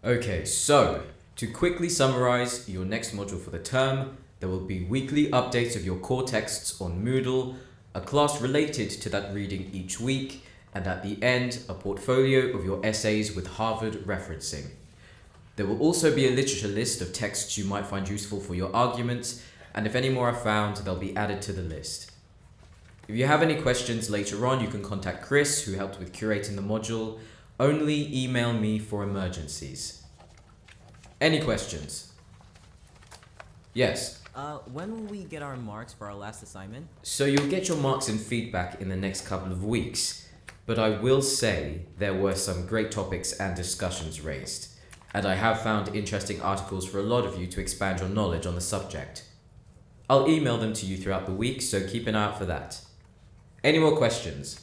Okay, so to quickly summarize your next module for the term, there will be weekly updates of your core texts on Moodle, a class related to that reading each week, and at the end, a portfolio of your essays with Harvard referencing. There will also be a literature list of texts you might find useful for your arguments, and if any more are found, they'll be added to the list. If you have any questions later on, you can contact Chris, who helped with curating the module. Only email me for emergencies. Any questions? Yes. When will we get our marks for our last assignment? So you'll get your marks and feedback in the next couple of weeks, but I will say there were some great topics and discussions raised, and I have found interesting articles for a lot of you to expand your knowledge on the subject. I'll email them to you throughout the week, so keep an eye out for that. Any more questions?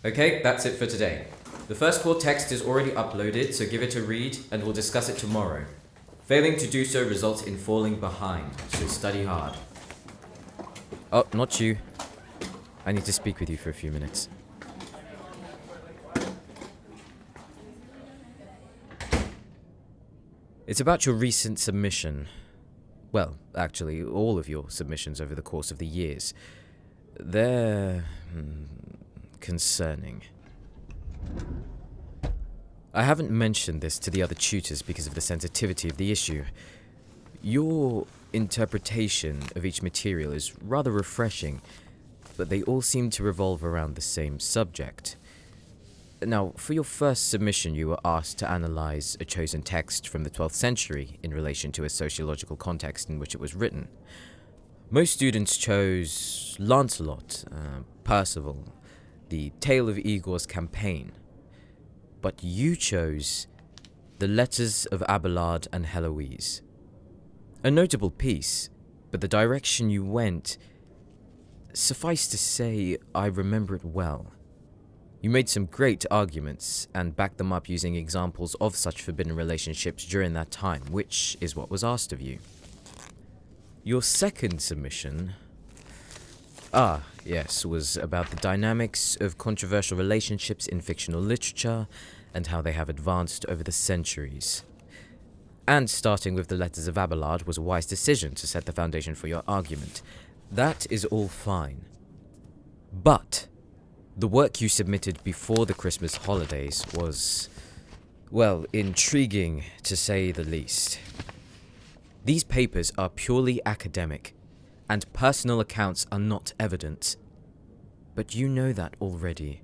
Okay, that's it for today. The first core text is already uploaded, so give it a read and we'll discuss it tomorrow. Failing to do so results in falling behind, so study hard. Oh, not you. I need to speak with you for a few minutes. It's about your recent submission. Well, actually, all of your submissions over the course of the years. They're concerning. I haven't mentioned this to the other tutors because of the sensitivity of the issue. Your interpretation of each material is rather refreshing, but they all seem to revolve around the same subject. Now, for your first submission, you were asked to analyze a chosen text from the 12th century in relation to a sociological context in which it was written. Most students chose Lancelot, Percival, the Tale of Igor's Campaign. But you chose the Letters of Abelard and Heloise. A notable piece, but the direction you went, suffice to say, I remember it well. You made some great arguments and backed them up using examples of such forbidden relationships during that time, which is what was asked of you. Your second submission, was about the dynamics of controversial relationships in fictional literature and how they have advanced over the centuries. And starting with the Letters of Abelard was a wise decision to set the foundation for your argument. That is all fine. But the work you submitted before the Christmas holidays was, well, intriguing to say the least. These papers are purely academic, and personal accounts are not evidence. But you know that already.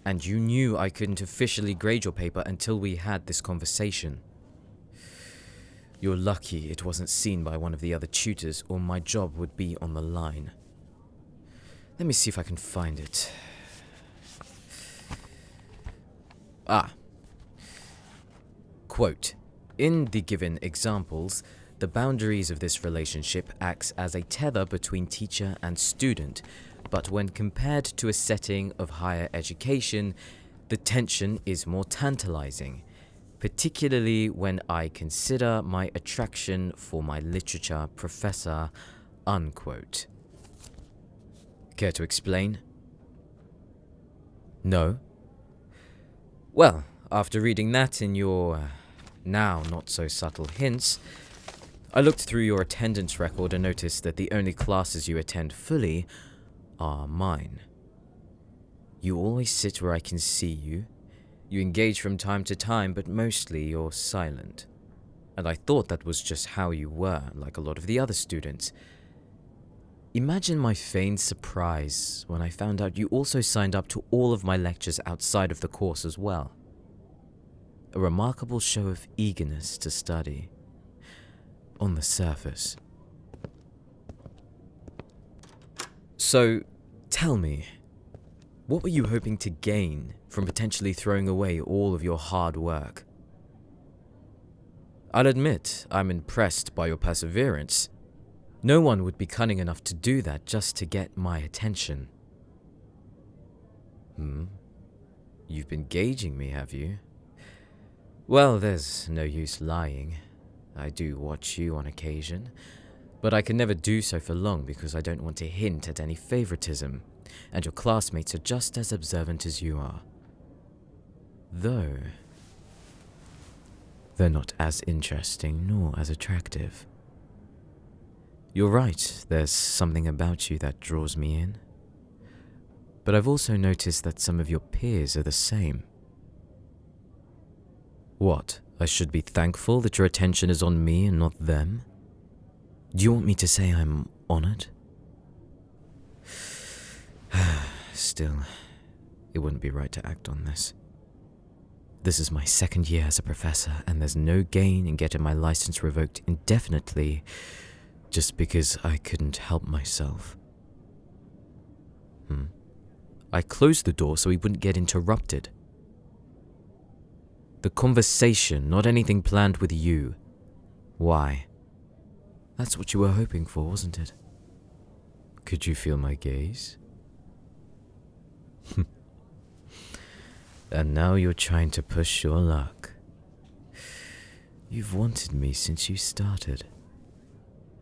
And you knew I couldn't officially grade your paper until we had this conversation. You're lucky it wasn't seen by one of the other tutors, or my job would be on the line. Let me see if I can find it. Quote, in the given examples, the boundaries of this relationship acts as a tether between teacher and student, but when compared to a setting of higher education, the tension is more tantalizing, particularly when I consider my attraction for my literature professor, unquote. Care to explain? No? Well, after reading that in your now not so subtle hints, I looked through your attendance record and noticed that the only classes you attend fully are mine. You always sit where I can see you. You engage from time to time, but mostly you're silent. And I thought that was just how you were, like a lot of the other students. Imagine my feigned surprise when I found out you also signed up to all of my lectures outside of the course as well. A remarkable show of eagerness to study. On the surface. So, tell me, what were you hoping to gain from potentially throwing away all of your hard work? I'll admit, I'm impressed by your perseverance. No one would be cunning enough to do that just to get my attention. You've been gauging me, have you? Well, there's no use lying. I do watch you on occasion, but I can never do so for long because I don't want to hint at any favoritism, and your classmates are just as observant as you are. Though, They're not as interesting nor as attractive. You're right, there's something about you that draws me in. But I've also noticed that some of your peers are the same. What, I should be thankful that your attention is on me and not them? Do you want me to say I'm honored? Still, it wouldn't be right to act on this. This is my second year as a professor, and there's no gain in getting my license revoked indefinitely just because I couldn't help myself. I closed the door so he wouldn't get interrupted. The conversation, not anything planned with you. Why? That's what you were hoping for, wasn't it? Could you feel my gaze? And now you're trying to push your luck. You've wanted me since you started.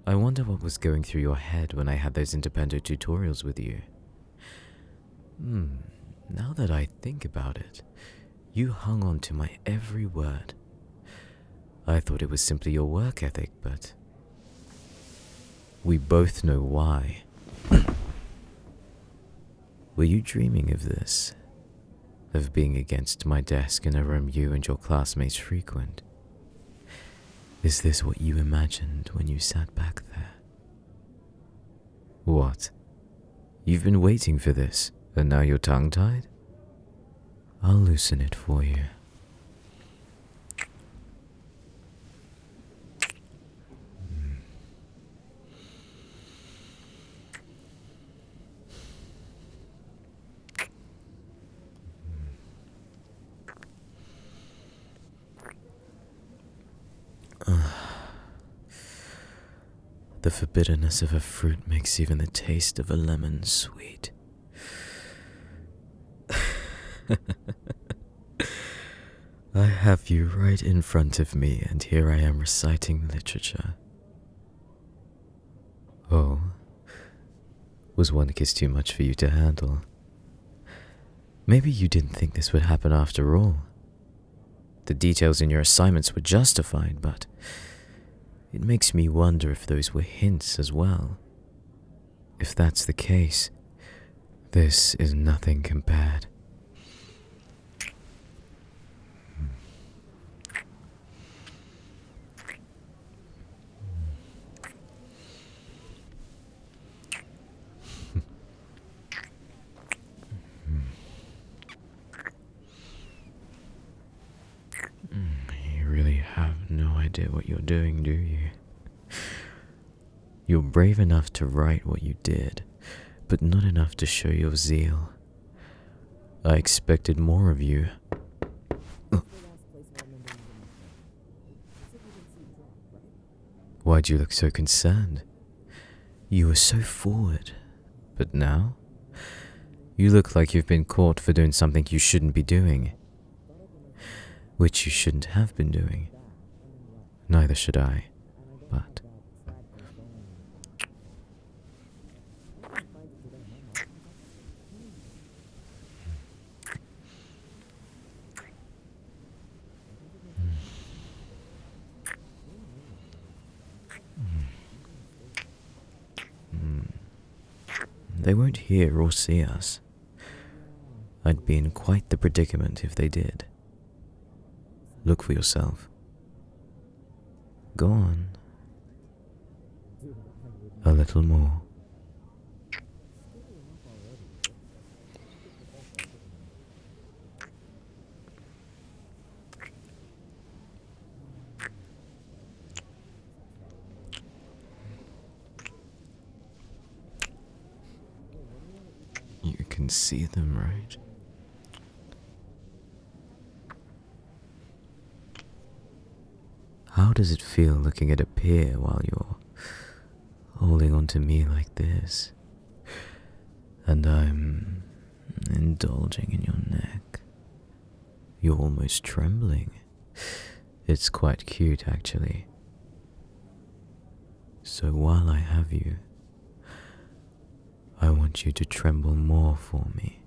I wonder what was going through your head when I had those independent tutorials with you. Now that I think about it, you hung on to my every word. I thought it was simply your work ethic, but we both know why. Were you dreaming of this? Of being against my desk in a room you and your classmates frequent? Is this what you imagined when you sat back there? What? You've been waiting for this, and now you're tongue-tied? I'll loosen it for you. The forbiddenness of a fruit makes even the taste of a lemon sweet. I have you right in front of me, and here I am reciting literature. Oh, was one kiss too much for you to handle? Maybe you didn't think this would happen after all. The details in your assignments were justified, but it makes me wonder if those were hints as well. If that's the case, this is nothing compared. You really have no idea what you're doing, do you? You're brave enough to write what you did, but not enough to show your zeal. I expected more of you. Why'd you look so concerned? You were so forward, but now? You look like you've been caught for doing something you shouldn't be doing. Which you shouldn't have been doing. Neither should I, but... They won't hear or see us. I'd be in quite the predicament if they did. Look for yourself. Go on. A little more. You can see them, right? How does it feel looking at a peer while you're holding on to me like this? And I'm indulging in your neck. You're almost trembling. It's quite cute, actually. So while I have you, I want you to tremble more for me.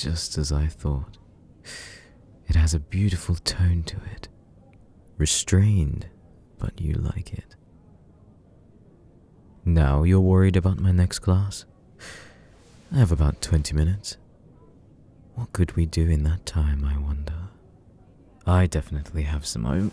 Just as I thought. It has a beautiful tone to it. Restrained, but you like it. Now you're worried about my next class? I have about 20 minutes. What could we do in that time, I wonder? I definitely have some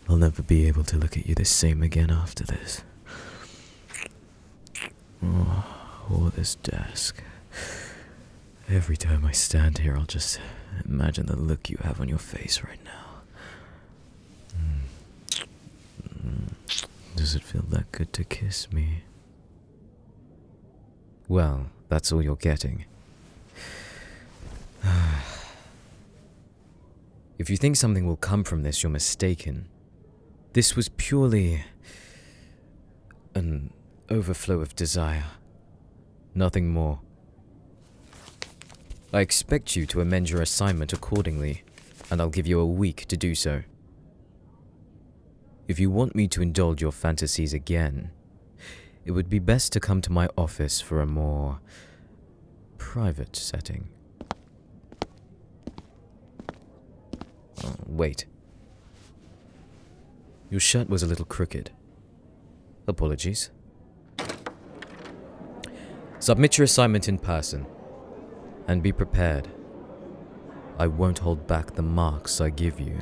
I'll never be able to look at you the same again after this. Or this desk. Every time I stand here, I'll just imagine the look you have on your face right now. Does it feel that good to kiss me? Well, that's all you're getting. If you think something will come from this, you're mistaken. This was purely an overflow of desire. Nothing more. I expect you to amend your assignment accordingly, and I'll give you a week to do so. If you want me to indulge your fantasies again, it would be best to come to my office for a more private setting. Oh, wait. Your shirt was a little crooked. Apologies. Submit your assignment in person, and be prepared. I won't hold back the marks I give you.